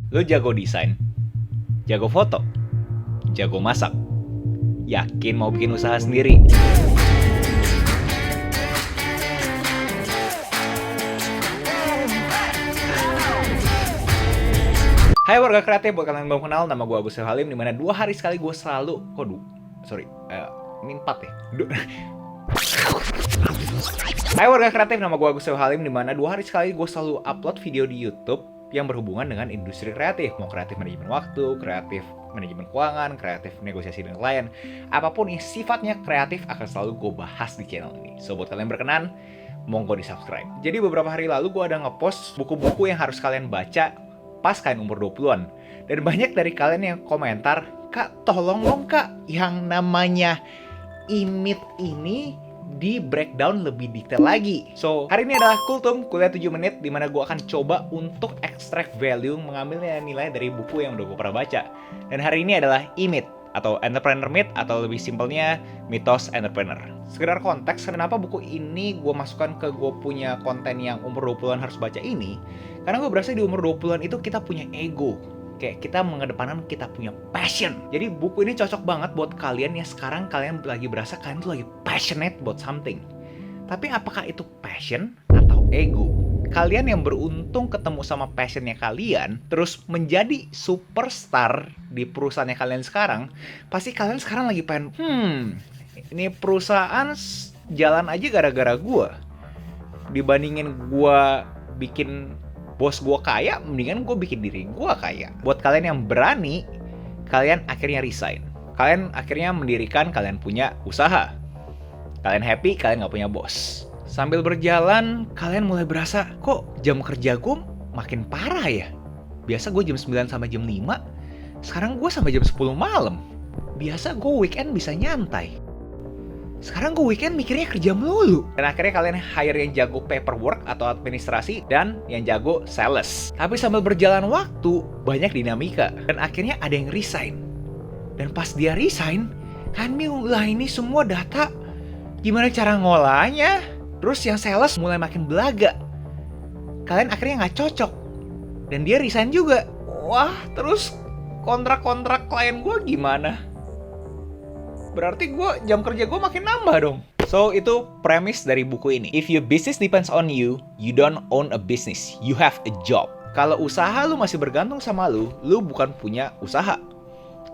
Lu jago desain, jago foto, jago masak, yakin mau bikin usaha sendiri? Hai warga kreatif, buat kalian yang belum kenal, nama gue Agus Halim. Dimana 2 hari sekali gue selalu, ini 4 ya. Hai warga kreatif, nama gue Agus Halim. Dimana 2 hari sekali gue selalu upload video di YouTube yang berhubungan dengan industri kreatif. Mau kreatif manajemen waktu, kreatif manajemen keuangan, kreatif negosiasi dengan klien, apapun yang sifatnya kreatif akan selalu gue bahas di channel ini. So buat kalian berkenan, monggo di subscribe. Jadi beberapa hari lalu gue ada ngepost buku-buku yang harus kalian baca pas kalian umur 20-an. Dan banyak dari kalian yang komentar, "Kak, tolong dong kak, yang namanya IMIT ini di breakdown lebih detail lagi." So, hari ini adalah Kultum, kuliah 7 menit, dimana gue akan coba untuk extract value, mengambil nilai dari buku yang udah gue pernah baca. Dan hari ini adalah IMIT, atau Entrepreneur Myth, atau lebih simpelnya Mitos Entrepreneur. Sekedar konteks, kenapa buku ini gue masukkan ke gue punya konten yang umur 20-an harus baca ini, karena gue berasa di umur 20-an itu kita punya ego. Kayak kita mengedepankan kita punya passion. Jadi buku ini cocok banget buat kalian yang sekarang kalian lagi berasa kalian tuh lagi passionate about something. Tapi apakah itu passion atau ego? Kalian yang beruntung ketemu sama passionnya kalian, terus menjadi superstar di perusahaannya kalian sekarang, pasti kalian sekarang lagi pengen, ini perusahaan jalan aja gara-gara gue. Dibandingin gue bikin bos gue kaya, mendingan gue bikin diri gue kaya. Buat kalian yang berani, kalian akhirnya resign. Kalian akhirnya mendirikan, kalian punya usaha. Kalian happy, kalian gak punya bos. Sambil berjalan, kalian mulai berasa, kok jam kerja gue makin parah ya? Biasa gue jam 9 sampai jam 5, sekarang gue sampai jam 10 malam. Biasa gue weekend bisa nyantai, sekarang gue weekend mikirnya kerja melulu. Dan akhirnya kalian hire yang jago paperwork atau administrasi dan yang jago sales. Tapi sambil berjalan waktu, banyak dinamika. Dan akhirnya ada yang resign. Dan pas dia resign, kan lah ini semua data, gimana cara ngolahnya? Terus yang sales mulai makin belaga. Kalian akhirnya gak cocok. Dan dia resign juga. Wah, terus kontrak-kontrak klien gue gimana? Berarti jam kerja gue makin nambah dong. So, itu premis dari buku ini. If your business depends on you, you don't own a business. You have a job. Kalau usaha lu masih bergantung sama lu bukan punya usaha.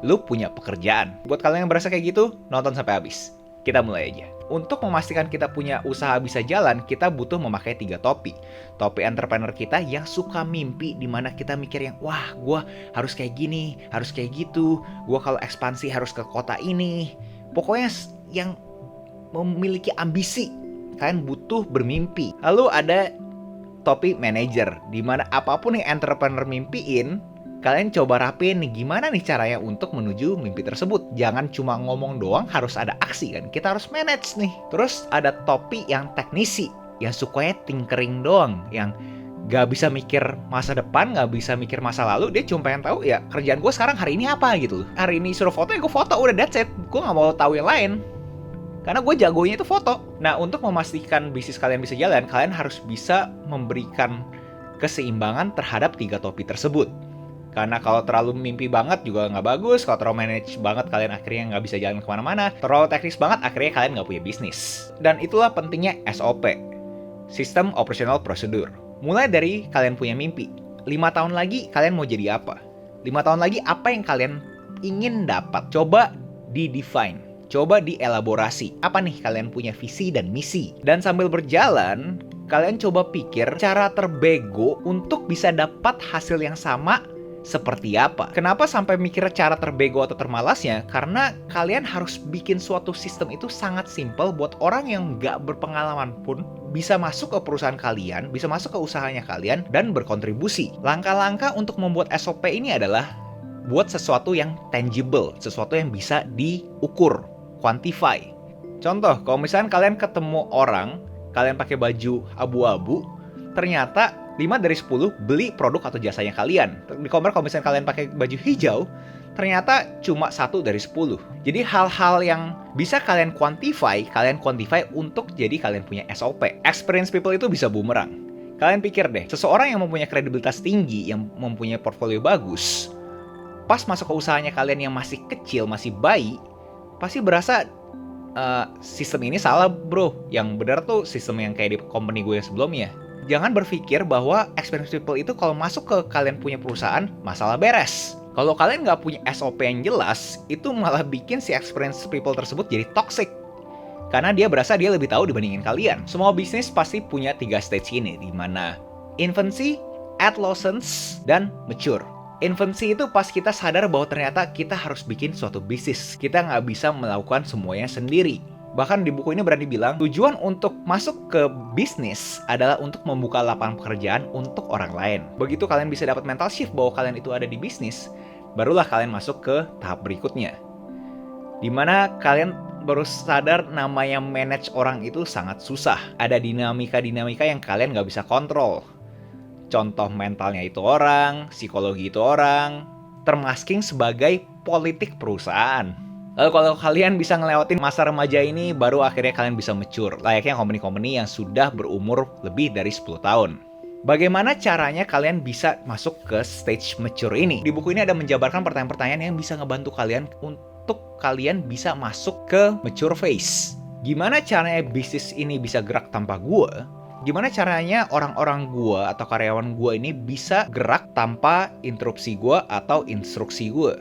Lu punya pekerjaan. Buat kalian yang berasa kayak gitu, nonton sampai habis. Kita mulai aja. Untuk memastikan kita punya usaha bisa jalan, kita butuh memakai 3 topi. Topi entrepreneur kita yang suka mimpi, dimana kita mikir yang, wah, gue harus kayak gini, harus kayak gitu. Gue kalau ekspansi harus ke kota ini. Pokoknya yang memiliki ambisi. Kalian butuh bermimpi. Lalu ada topi manager, dimana apapun yang entrepreneur mimpiin, kalian coba rapiin nih, gimana nih caranya untuk menuju mimpi tersebut. Jangan cuma ngomong doang, harus ada aksi kan. Kita harus manage nih. Terus ada topi yang teknisi, yang sukanya tinkering doang, yang gak bisa mikir masa depan, gak bisa mikir masa lalu. Dia cuma pengen tahu, ya kerjaan gue sekarang hari ini apa gitu. Hari ini suruh foto, ya gue foto, udah that's it. Gue gak mau tahu yang lain, karena gue jagonya itu foto. Nah, untuk memastikan bisnis kalian bisa jalan, kalian harus bisa memberikan keseimbangan terhadap 3 topi tersebut. Karena kalau terlalu mimpi banget juga nggak bagus. Kalau terlalu manage banget, kalian akhirnya nggak bisa jalan kemana-mana. Terlalu teknis banget, akhirnya kalian nggak punya bisnis. Dan itulah pentingnya SOP, System Operational Procedure. Mulai dari kalian punya mimpi. 5 tahun lagi kalian mau jadi apa? 5 tahun lagi apa yang kalian ingin dapat? Coba di-define, coba dielaborasi. Apa nih kalian punya visi dan misi? Dan sambil berjalan, kalian coba pikir cara terbego untuk bisa dapat hasil yang sama seperti apa. Kenapa sampai mikir cara terbego atau termalasnya? Karena kalian harus bikin suatu sistem itu sangat simple buat orang yang nggak berpengalaman pun bisa masuk ke perusahaan kalian, bisa masuk ke usahanya kalian, dan berkontribusi. Langkah-langkah untuk membuat SOP ini adalah buat sesuatu yang tangible, sesuatu yang bisa diukur, quantify. Contoh, kalau misalnya kalian ketemu orang, kalian pakai baju abu-abu, ternyata 5 dari 10 beli produk atau jasanya kalian. Di compare kalau misalnya kalian pakai baju hijau, ternyata cuma 1 dari 10. Jadi hal-hal yang bisa kalian quantify untuk jadi kalian punya SOP. Experience people itu bisa bumerang. Kalian pikir deh, seseorang yang mempunyai kredibilitas tinggi, yang mempunyai portfolio bagus, pas masuk ke usahanya kalian yang masih kecil, masih bayi, pasti berasa sistem ini salah bro. Yang benar tuh sistem yang kayak di company gue yang sebelumnya. Jangan berpikir bahwa experienced people itu kalau masuk ke kalian punya perusahaan, masalah beres. Kalau kalian nggak punya SOP yang jelas, itu malah bikin si experienced people tersebut jadi toxic. Karena dia berasa dia lebih tahu dibandingin kalian. Semua bisnis pasti punya 3 stage ini, di mana infancy, adolescence, dan mature. Infancy itu pas kita sadar bahwa ternyata kita harus bikin suatu bisnis. Kita nggak bisa melakukan semuanya sendiri. Bahkan di buku ini berani bilang, tujuan untuk masuk ke bisnis adalah untuk membuka lapangan pekerjaan untuk orang lain. Begitu kalian bisa dapat mental shift bahwa kalian itu ada di bisnis, barulah kalian masuk ke tahap berikutnya. Dimana kalian baru sadar namanya manage orang itu sangat susah. Ada dinamika-dinamika yang kalian nggak bisa kontrol. Contoh mentalnya itu orang, psikologi itu orang, termasking sebagai politik perusahaan. Lalu kalau kalian bisa ngelewatin masa remaja ini, baru akhirnya kalian bisa mature. Layaknya company-company yang sudah berumur lebih dari 10 tahun. Bagaimana caranya kalian bisa masuk ke stage mature ini? Di buku ini ada menjabarkan pertanyaan-pertanyaan yang bisa ngebantu kalian untuk kalian bisa masuk ke mature phase. Gimana caranya bisnis ini bisa gerak tanpa gue? Gimana caranya orang-orang gue atau karyawan gue ini bisa gerak tanpa interupsi gue atau instruksi gue?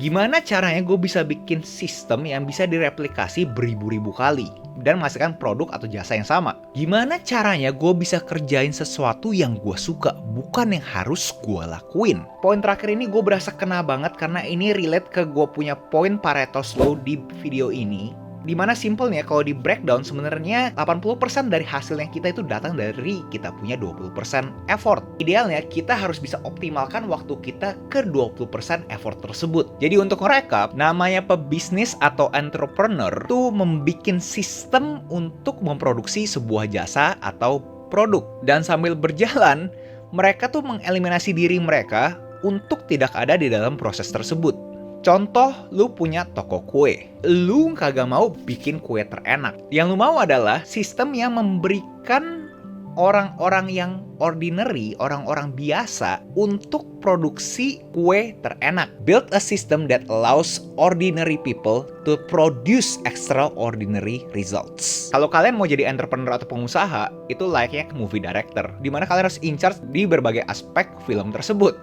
Gimana caranya gue bisa bikin sistem yang bisa direplikasi beribu-ribu kali dan menghasilkan produk atau jasa yang sama? Gimana caranya gue bisa kerjain sesuatu yang gue suka, bukan yang harus gue lakuin? Poin terakhir ini gue berasa kena banget karena ini relate ke gue punya poin Pareto Law di video ini. Dimana simpelnya kalau di breakdown sebenarnya 80% dari hasil yang kita itu datang dari kita punya 20% effort. Idealnya kita harus bisa optimalkan waktu kita ke 20% effort tersebut. Jadi untuk merekap, namanya pebisnis atau entrepreneur itu membuat sistem untuk memproduksi sebuah jasa atau produk. Dan sambil berjalan, mereka tuh mengeliminasi diri mereka untuk tidak ada di dalam proses tersebut. Contoh, lu punya toko kue. Lu kagak mau bikin kue terenak. Yang lu mau adalah sistem yang memberikan orang-orang yang ordinary, orang-orang biasa untuk produksi kue terenak. Build a system that allows ordinary people to produce extraordinary results. Kalau kalian mau jadi entrepreneur atau pengusaha, itu layaknya ke movie director, di mana kalian harus in charge di berbagai aspek film tersebut.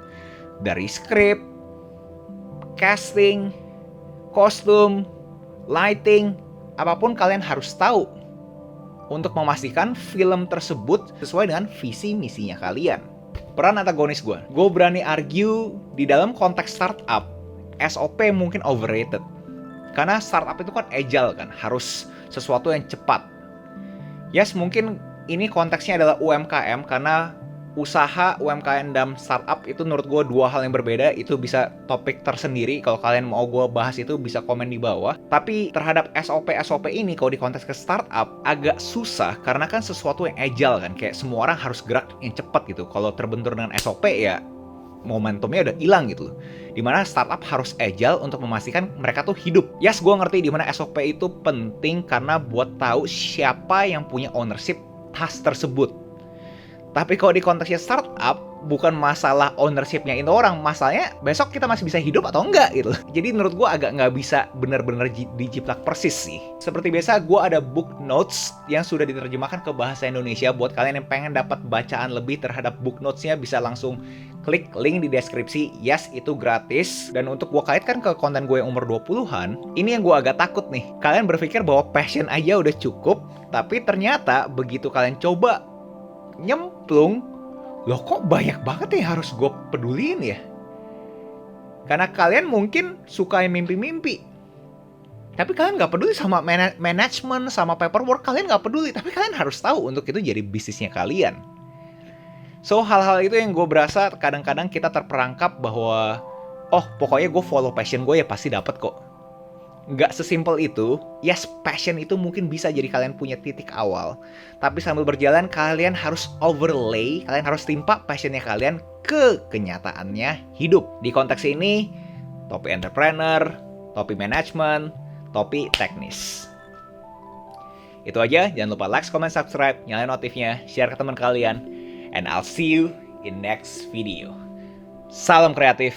Dari skrip, casting, kostum, lighting, apapun kalian harus tahu untuk memastikan film tersebut sesuai dengan visi misinya kalian. Peran antagonis gue berani argue di dalam konteks startup, SOP mungkin overrated. Karena startup itu kan agile kan, harus sesuatu yang cepat. Yes, mungkin ini konteksnya adalah UMKM karena usaha UMKM dan startup itu menurut gue dua hal yang berbeda. Itu bisa topik tersendiri. Kalau kalian mau gue bahas itu bisa komen di bawah. Tapi terhadap SOP ini kalau di konteks ke startup agak susah karena kan sesuatu yang agile kan. Kayak semua orang harus gerak yang cepat gitu. Kalau terbentur dengan SOP ya momentumnya udah hilang gitu. Dimana startup harus agile untuk memastikan mereka tuh hidup. Yes, gue ngerti dimana SOP itu penting karena buat tahu siapa yang punya ownership task tersebut. Tapi kalau di konteksnya startup, bukan masalah ownership-nya itu orang, masalahnya besok kita masih bisa hidup atau enggak gitu. Jadi menurut gue agak nggak bisa benar-benar dijiplak persis sih. Seperti biasa, gue ada book notes yang sudah diterjemahkan ke bahasa Indonesia. Buat kalian yang pengen dapat bacaan lebih terhadap book notes-nya, bisa langsung klik link di deskripsi. Yes, itu gratis. Dan untuk gue kaitkan ke konten gue yang umur 20-an, ini yang gue agak takut nih. Kalian berpikir bahwa passion aja udah cukup, tapi ternyata begitu kalian coba nyemplung, loh kok banyak banget yang harus gue pedulin ya? Karena kalian mungkin suka yang mimpi-mimpi, tapi kalian nggak peduli sama manajemen, sama paperwork, kalian nggak peduli, tapi kalian harus tahu untuk itu jadi bisnisnya kalian. So hal-hal itu yang gue berasa kadang-kadang kita terperangkap bahwa oh pokoknya gue follow passion gue ya pasti dapat kok. Nggak sesimpel itu. Yes, passion itu mungkin bisa jadi kalian punya titik awal, tapi sambil berjalan kalian harus overlay, kalian harus timpa passionnya kalian ke kenyataannya hidup. Di konteks ini, topi entrepreneur, topi manajemen, topi teknis. Itu aja, jangan lupa like, comment, subscribe, nyalain notifnya, share ke teman kalian. And I'll see you in next video. Salam kreatif.